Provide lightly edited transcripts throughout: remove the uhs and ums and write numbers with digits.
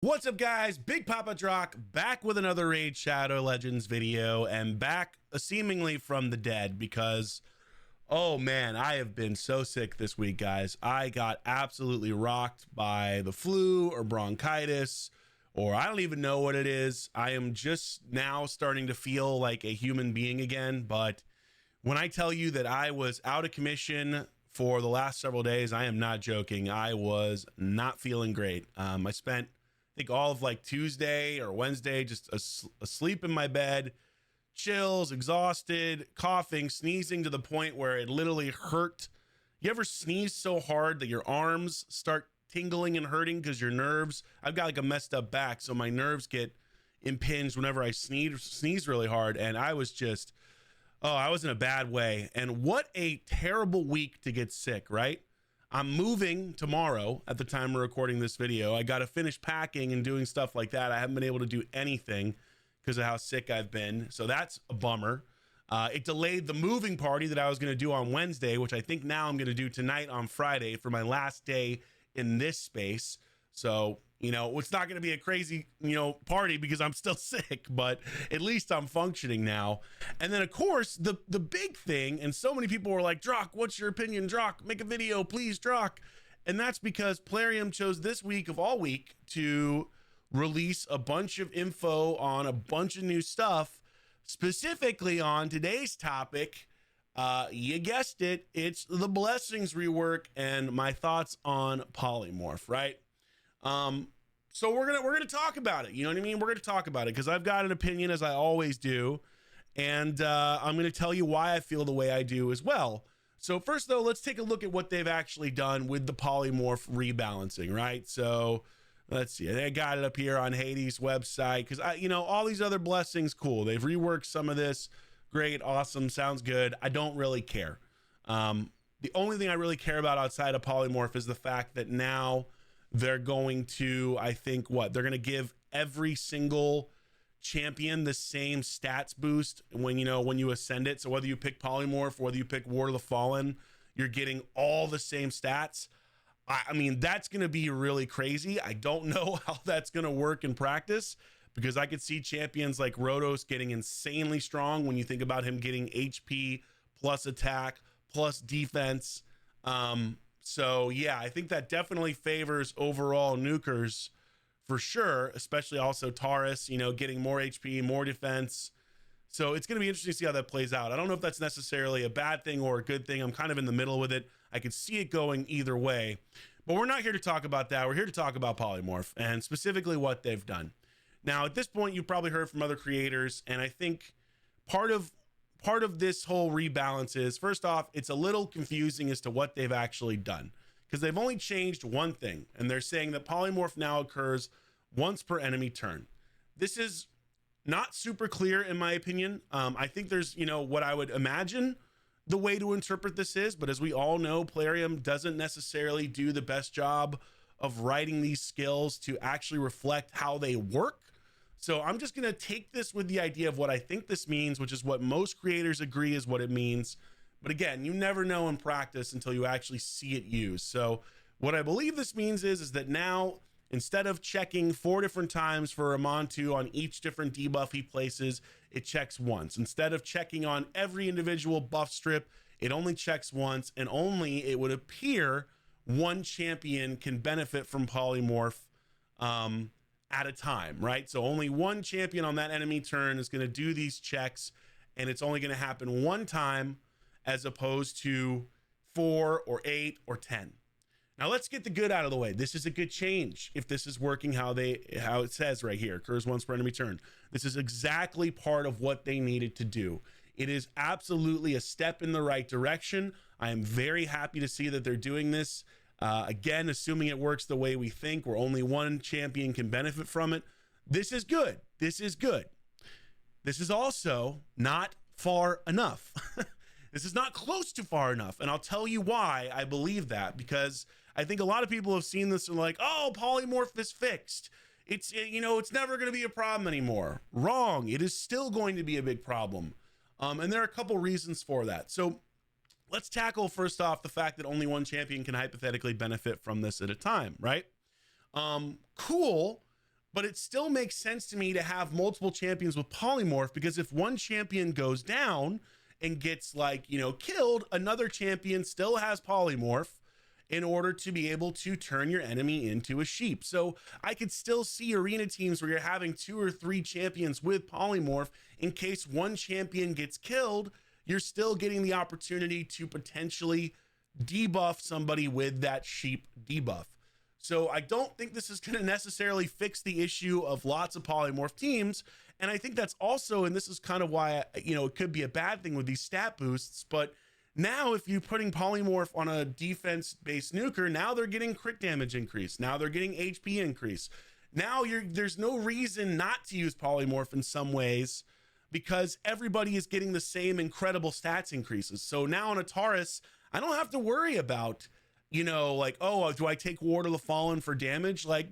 What's up, guys? Big Papa Drock back with another Raid Shadow Legends video, and back seemingly from the dead because, oh man, I have been so sick this week, guys. I got absolutely rocked by the flu or bronchitis, or I don't even know what it is. I am just now starting to feel like a human being again, but when I tell you that I was out of commission for the last several days, I am not joking. I was not feeling great. I spent think all of like Tuesday or Wednesday just asleep in my bed, chills, exhausted, coughing, sneezing to the point where it literally hurt. You ever sneeze so hard that your arms start tingling and hurting because your nerves, I've got like a messed up back, so my nerves get impinged whenever I sneeze really hard. And I was just, oh, I was in a bad way. And what a terrible week to get sick, right? I'm moving tomorrow at the time we're recording this video. I got to finish packing and doing stuff like that. I haven't been able to do anything because of how sick I've been. So that's a bummer. It delayed the moving party that I was going to do on Wednesday, which I think now I'm going to do tonight on Friday for my last day in this space. So, you know, it's not going to be a crazy, party because I'm still sick, but at least I'm functioning now. And then, of course, the big thing, and so many people were like, Drock, what's your opinion? Drock, make a video, please, Drock. And that's because Polymorph chose this week of all week to release a bunch of info on a bunch of new stuff, specifically on today's topic. You guessed it, it's the Blessings rework and my thoughts on Polymorph, right? So we're gonna talk about it. You know what I mean? We're gonna talk about it because I've got an opinion, as I always do, and I'm gonna tell you why I feel the way I do as well. So first, though, let's take a look at what they've actually done with the Polymorph rebalancing, right? So let's see. I got it up here on Hades' website because all these other blessings, cool. They've reworked some of this. Great, awesome, sounds good. I don't really care. The only thing I really care about outside of Polymorph is the fact that now they're going to, I think, they're going to give every single champion the same stats boost when you ascend it. So whether you pick Polymorph or whether you pick Ward of the Fallen, you're getting all the same stats. I mean, that's going to be really crazy. I don't know how that's going to work in practice because I could see champions like Rotos getting insanely strong when you think about him getting HP plus attack plus defense. So yeah, I think that definitely favors overall nukers for sure, especially also Taurus, getting more HP, more defense. So it's going to be interesting to see how that plays out. I don't know if that's necessarily a bad thing or a good thing. I'm kind of in the middle with it. I could see it going either way, but we're not here to talk about that. We're here to talk about Polymorph and specifically what they've done. Now, at this point, you've probably heard from other creators, and I think part of this whole rebalance is, first off, it's a little confusing as to what they've actually done because they've only changed one thing, and they're saying that Polymorph now occurs once per enemy turn. This is not super clear in my opinion. I think there's, what I would imagine the way to interpret this is, but as we all know, Polymorph doesn't necessarily do the best job of writing these skills to actually reflect how they work. So I'm just going to take this with the idea of what I think this means, which is what most creators agree is what it means. But again, you never know in practice until you actually see it used. So what I believe this means is that now, instead of checking 4 different times for Ramontu on each different debuff he places, it checks once. Instead of checking on every individual buff strip, it only checks once, and only, it would appear, one champion can benefit from Polymorph at a time, right? So only one champion on that enemy turn is going to do these checks, and it's only going to happen one time as opposed to 4 or 8 or 10. Now let's get the good out of the way. This is a good change if this is working how it says right here, occurs once per enemy turn. This is exactly part of what they needed to do. It is absolutely a step in the right direction. I am very happy to see that they're doing this. Again, assuming it works the way we think, where only one champion can benefit from it. This is good. This is good. This is also not far enough. This is not close to far enough. And I'll tell you why I believe that, because I think a lot of people have seen this and like, oh, Polymorph is fixed. It's never going to be a problem anymore. Wrong. It is still going to be a big problem. And there are a couple reasons for that. So let's tackle first off the fact that only one champion can hypothetically benefit from this at a time, right? Cool. But it still makes sense to me to have multiple champions with Polymorph, because if one champion goes down and gets, like, you know, killed, another champion still has Polymorph in order to be able to turn your enemy into a sheep. So I could still see arena teams where you're having 2 or 3 champions with Polymorph. In case one champion gets killed, you're still getting the opportunity to potentially debuff somebody with that sheep debuff. So I don't think this is going to necessarily fix the issue of lots of Polymorph teams. And I think that's also, and this is kind of why, you know, it could be a bad thing with these stat boosts, but now, if you're putting Polymorph on a defense-based nuker, now they're getting crit damage increase. Now they're getting HP increase. Now there's no reason not to use Polymorph in some ways, because everybody is getting the same incredible stats increases. So now on a Taurus, I don't have to worry about, you know, like, oh, do I take Ward of the Fallen for damage? Like,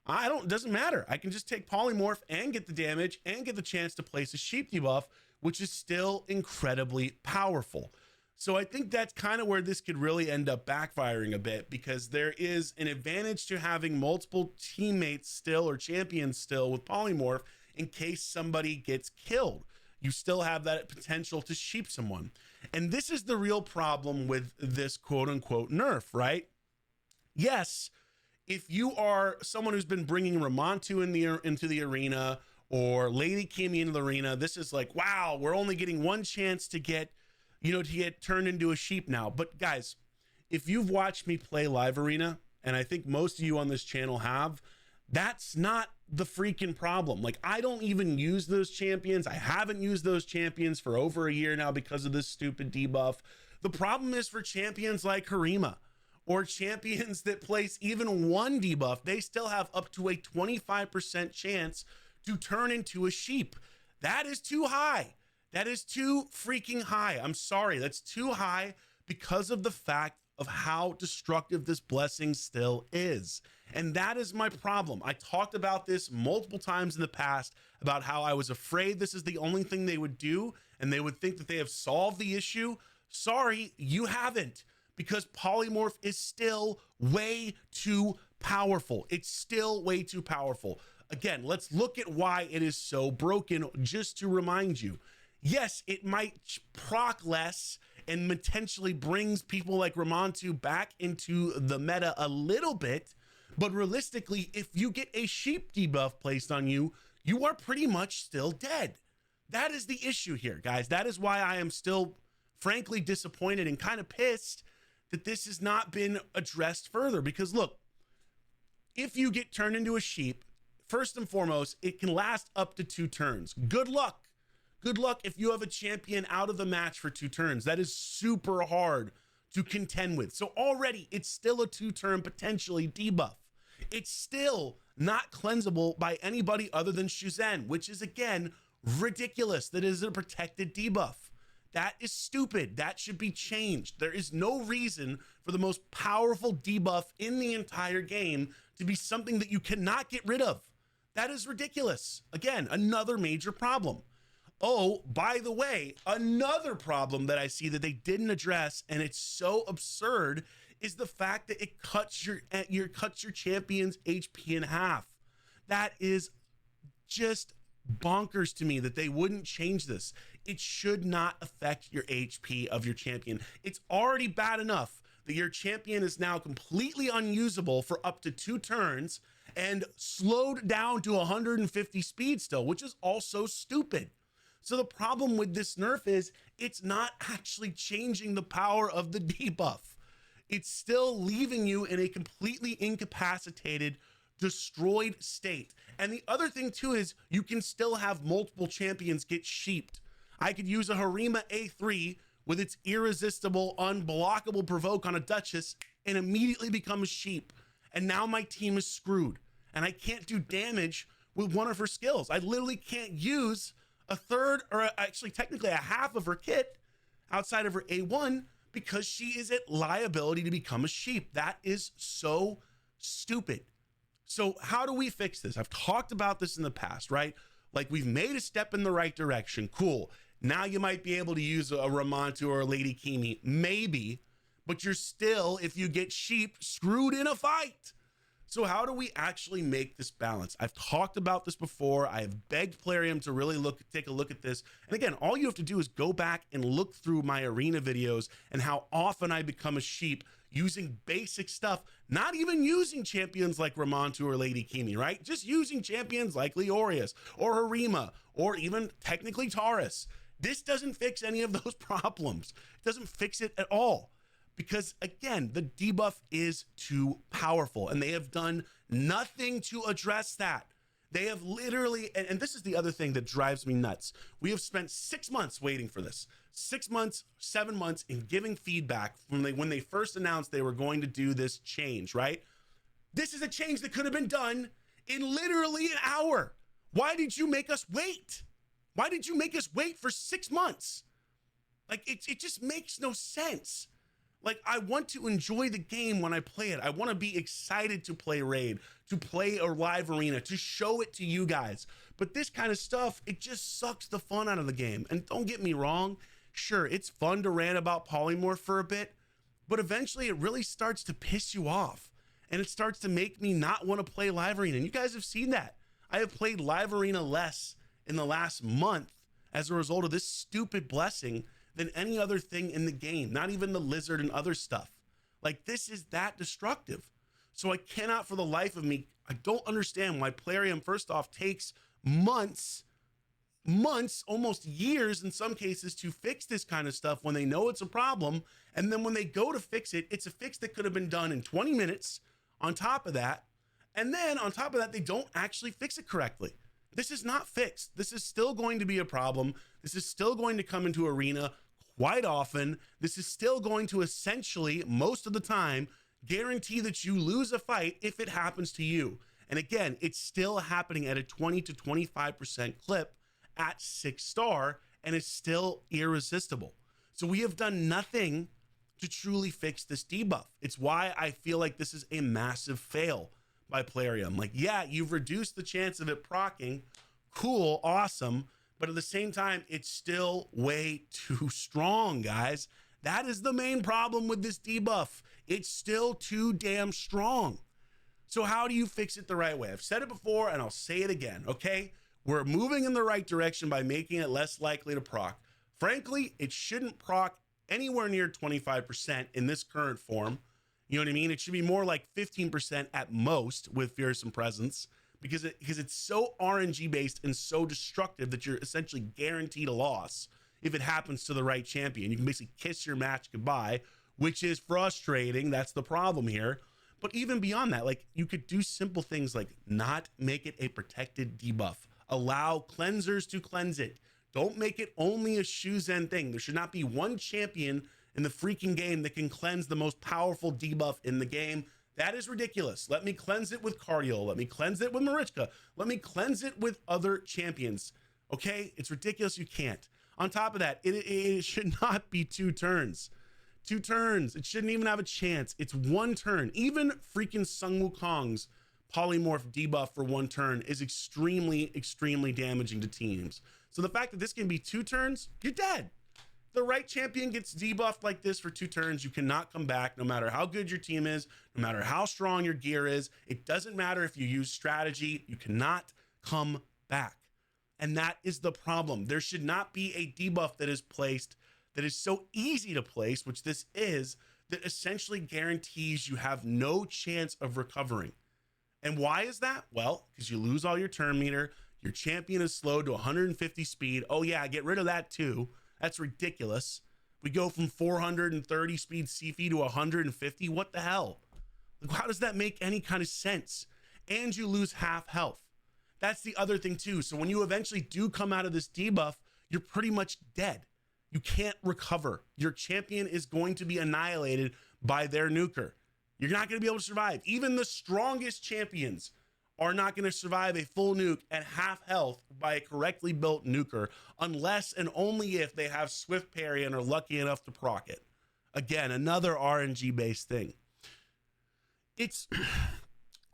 it doesn't matter. I can just take Polymorph and get the damage and get the chance to place a sheep debuff, which is still incredibly powerful. So I think that's kind of where this could really end up backfiring a bit, because there is an advantage to having multiple teammates still, or champions still, with Polymorph in case somebody gets killed. You still have that potential to sheep someone. And this is the real problem with this quote unquote nerf, right? Yes, if you are someone who's been bringing Ramontu into the arena, or Lady Kimi into the arena, this is like, wow, we're only getting one chance to get, you know, to get turned into a sheep now. But guys, if you've watched me play live arena, and I think most of you on this channel have, that's not the freaking problem. Like, I don't even use those champions. I haven't used those champions for over a year now because of this stupid debuff. The problem is for champions like Harima, or champions that place even one debuff, they still have up to a 25% chance to turn into a sheep. That is too high. That is too freaking high. I'm sorry, that's too high, because of the fact of how destructive this blessing still is. And that is my problem. I talked about this multiple times in the past, about how I was afraid this is the only thing they would do, and they would think that they have solved the issue. Sorry, you haven't, because Polymorph is still way too powerful. It's still way too powerful. Again, let's look at why it is so broken, just to remind you. Yes, it might proc less and potentially brings people like Ramontu back into the meta a little bit, but realistically, if you get a sheep debuff placed on you, you are pretty much still dead. That is the issue here, guys. That is why I am still, frankly, disappointed and kind of pissed that this has not been addressed further. Because look, if you get turned into a sheep, first and foremost, it can last up to 2 turns. Good luck. Good luck if you have a champion out of the match for 2 turns. That is super hard to contend with. So already it's still a 2-turn potentially debuff. It's still not cleansable by anybody other than Shuzen, which is, again, ridiculous. That is a protected debuff. That is stupid. That should be changed. There is no reason for the most powerful debuff in the entire game to be something that you cannot get rid of. That is ridiculous. Again, another major problem. Oh, by the way, another problem that I see that they didn't address, and it's so absurd, is the fact that it cuts your champion's HP in half. That is just bonkers to me that they wouldn't change this. It should not affect your HP of your champion. It's already bad enough that your champion is now completely unusable for up to 2 turns and slowed down to 150 speed still, which is also stupid. So the problem with this nerf is it's not actually changing the power of the debuff. It's still leaving you in a completely incapacitated, destroyed state. And the other thing too is you can still have multiple champions get sheeped. I could use a Harima A3 with its irresistible, unblockable provoke on a Duchess and immediately become a sheep. And now my team is screwed. And I can't do damage with one of her skills. I literally can't use a third, or actually technically a half of her kit outside of her A1, because she is at liability to become a sheep. That is so stupid. So how do we fix this? I've talked about this in the past, right? Like, we've made a step in the right direction. Cool. Now you might be able to use a Ramontu or a Lady Kimi, maybe, but you're still, if you get sheep, screwed in a fight. So how do we actually make this balance? I've talked about this before. I have begged Plarium to really take a look at this. And again, all you have to do is go back and look through my arena videos and how often I become a sheep using basic stuff, not even using champions like Ramontu or Lady Kimi, right? Just using champions like Leorius or Harima or even technically Taurus. This doesn't fix any of those problems. It doesn't fix it at all. Because again, the debuff is too powerful and they have done nothing to address that. They have literally, and this is the other thing that drives me nuts. We have spent 6 months waiting for this. 6 months, 7 months in giving feedback from when they first announced they were going to do this change, right? This is a change that could have been done in literally an hour. Why did you make us wait? Why did you make us wait for 6 months? Like, it just makes no sense. Like, I want to enjoy the game when I play it. I want to be excited to play Raid, to play a live arena, to show it to you guys. But this kind of stuff, it just sucks the fun out of the game. And don't get me wrong, sure, it's fun to rant about Polymorph for a bit, but eventually it really starts to piss you off. And it starts to make me not want to play live arena. And you guys have seen that. I have played live arena less in the last month as a result of this stupid blessing than any other thing in the game, not even the lizard and other stuff. Like, this is that destructive. So I cannot for the life of me, I don't understand why Plarium, first off, takes months, almost years in some cases to fix this kind of stuff when they know it's a problem. And then when they go to fix it, it's a fix that could have been done in 20 minutes on top of that. And then on top of that, they don't actually fix it correctly. This is not fixed. This is still going to be a problem. This is still going to come into arena quite often. This is still going to essentially, most of the time, guarantee that you lose a fight if it happens to you. And again, it's still happening at a 20 to 25% clip at 6-star, and it's still irresistible. So we have done nothing to truly fix this debuff. It's why I feel like this is a massive fail by Plarium. Like, yeah, you've reduced the chance of it proccing. Cool, awesome. But at the same time, it's still way too strong, guys. That is the main problem with this debuff. It's still too damn strong. So how do you fix it the right way? I've said it before and I'll say it again, okay? We're moving in the right direction by making it less likely to proc. Frankly, it shouldn't proc anywhere near 25% in this current form. You know what I mean? It should be more like 15% at most with Fearsome Presence because it's so RNG based and so destructive that you're essentially guaranteed a loss if it happens to the right champion. You can basically kiss your match goodbye, which is frustrating. That's the problem here. But even beyond that, like, you could do simple things like not make it a protected debuff. Allow cleansers to cleanse it. Don't make it only a Shuzen thing. There should not be one champion in the freaking game that can cleanse the most powerful debuff in the game. That is ridiculous. Let me cleanse it with Cardio. Let me cleanse it with Marichka. Let me cleanse it with other champions. Okay? It's ridiculous. You can't. On top of that, it should not be 2 turns. 2 turns. It shouldn't even have a chance. It's 1 turn. Even freaking Sung Wukong's Polymorph debuff for 1 turn is extremely, extremely damaging to teams. So the fact that this can be 2 turns, you're dead. The right champion gets debuffed like this for 2 turns, you cannot come back no matter how good your team is, no matter how strong your gear is. It doesn't matter if you use strategy, you cannot come back. And that is the problem. There should not be a debuff that is placed that is so easy to place, which this is, that essentially guarantees you have no chance of recovering. And why is that? Well, because you lose all your turn meter, your champion is slowed to 150 speed. Oh yeah, get rid of that too. That's ridiculous. We go from 430 speed CF to 150. What the hell? How does that make any kind of sense? And you lose half health. That's the other thing too. So when you eventually do come out of this debuff, you're pretty much dead. You can't recover. Your champion is going to be annihilated by their nuker. You're not going to be able to survive. Even the strongest champions are not going to survive a full nuke at half health by a correctly built nuker, unless and only if they have swift parry and are lucky enough to proc it. Again, another RNG based thing. It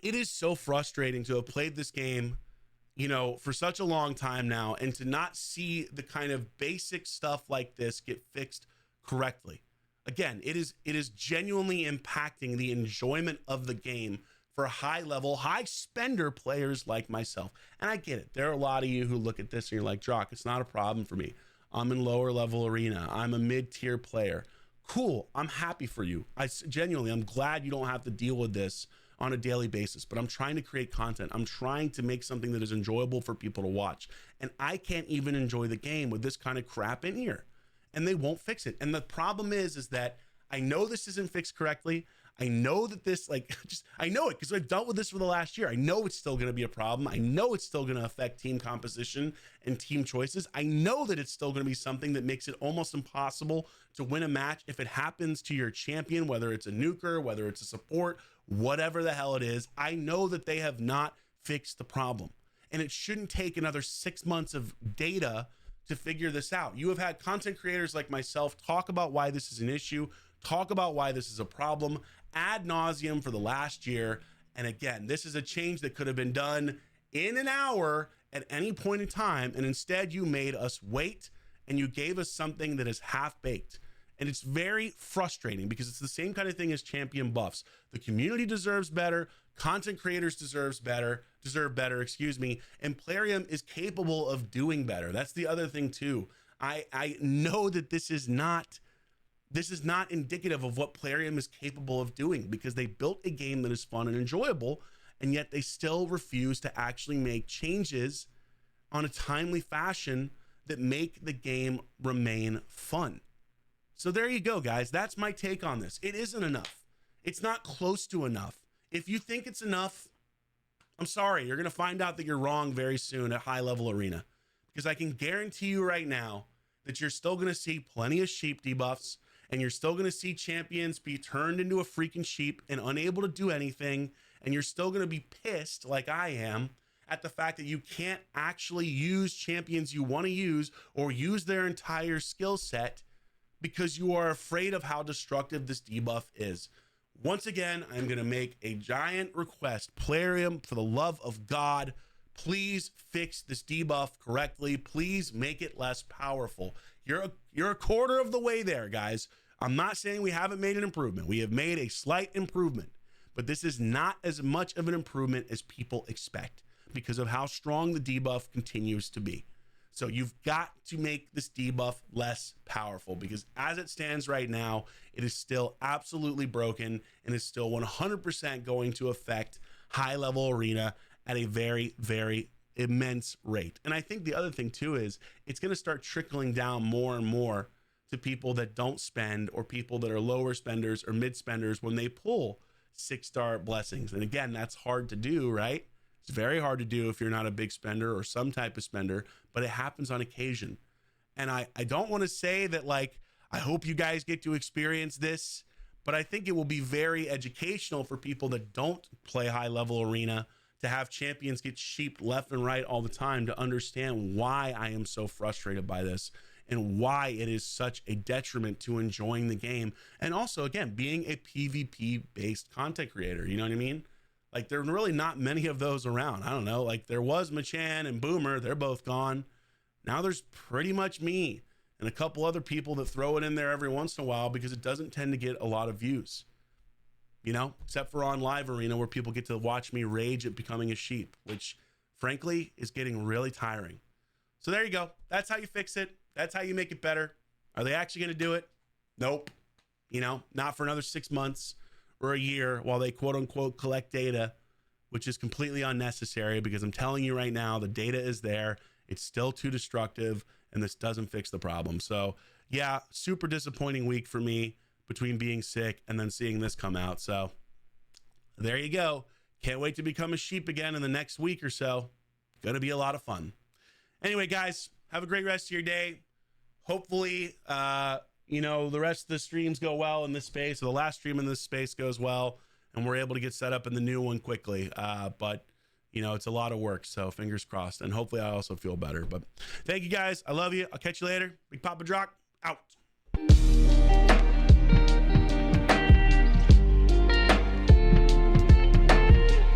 is so frustrating to have played this game, you know, for such a long time now, and to not see the kind of basic stuff like this get fixed correctly. Again, it is genuinely impacting the enjoyment of the game for high level, high spender players like myself. And I get it. There are a lot of you who look at this and you're like, Drock, it's not a problem for me. I'm in lower level arena. I'm a mid-tier player. Cool. I'm happy for you. Genuinely, I'm glad you don't have to deal with this on a daily basis, but I'm trying to create content. I'm trying to make something that is enjoyable for people to watch. And I can't even enjoy the game with this kind of crap in here. And they won't fix it. And the problem is that I know this isn't fixed correctly. I know that this, I know it because I've dealt with this for the last year. I know it's still going to be a problem. I know it's still going to affect team composition and team choices. I know that it's still going to be something that makes it almost impossible to win a match if it happens to your champion, whether it's a nuker, whether it's a support, whatever the hell it is. I know that they have not fixed the problem. And it shouldn't take another 6 months of data to figure this out. You have had content creators like myself talk about why this is an issue, talk about why this is a problem ad nauseum for the last year. And again, this is a change that could have been done in an hour at any point in time. And instead you made us wait and you gave us something that is half baked. And it's very frustrating because it's the same kind of thing as champion buffs. The community deserves better. Content creators deserve better, and Plarium is capable of doing better. That's the other thing too. I know that this is not indicative of what Plarium is capable of doing because they built a game that is fun and enjoyable, and yet they still refuse to actually make changes on a timely fashion that make the game remain fun. So there you go, guys. That's my take on this. It isn't enough. It's not close to enough. If you think it's enough, I'm sorry, you're going to find out that you're wrong very soon at high level arena, because I can guarantee you right now that you're still going to see plenty of sheep debuffs, and you're still going to see champions be turned into a freaking sheep and unable to do anything. And you're still going to be pissed like I am at the fact that you can't actually use champions you want to use or use their entire skill set because you are afraid of how destructive this debuff is. Once again, I'm going to make a giant request. Plarium, for the love of God, please fix this debuff correctly. Please make it less powerful. You're a quarter of the way there, guys. I'm not saying we haven't made an improvement. We have made a slight improvement, but this is not as much of an improvement as people expect because of how strong the debuff continues to be. So you've got to make this debuff less powerful because as it stands right now, it is still absolutely broken and is still 100% going to affect high level arena at a very, very immense rate. And I think the other thing too is it's going to start trickling down more and more to people that don't spend or people that are lower spenders or mid spenders when they pull 6-star blessings. And again, that's hard to do, right? It's very hard to do if you're not a big spender or some type of spender, but it happens on occasion. And I don't want to say that I hope you guys get to experience this, but I think it will be very educational for people that don't play high level arena to have champions get sheeped left and right all the time to understand why I am so frustrated by this and why it is such a detriment to enjoying the game. And also, again, being a PvP based content creator, you know what I mean? There are really not many of those around. I don't know, there was Machan and Boomer, they're both gone. Now there's pretty much me and a couple other people that throw it in there every once in a while because it doesn't tend to get a lot of views, you know, except for on live arena where people get to watch me rage at becoming a sheep, which frankly is getting really tiring. So there you go. That's how you fix it. That's how you make it better. Are they actually going to do it? Nope. You know, not for another 6 months or a year while they quote unquote collect data, which is completely unnecessary because I'm telling you right now, the data is there. It's still too destructive and this doesn't fix the problem. So yeah, super disappointing week for me between being sick and then seeing this come out. So there you go. Can't wait to become a sheep again in the next week or so. Gonna be a lot of fun. Anyway, guys, have a great rest of your day. Hopefully, you know, the rest of the streams go well in this space, or the last stream in this space goes well, and we're able to get set up in the new one quickly. But, you know, it's a lot of work, so fingers crossed. And hopefully I also feel better. But thank you, guys. I love you. I'll catch you later. Big Papa Drock, out.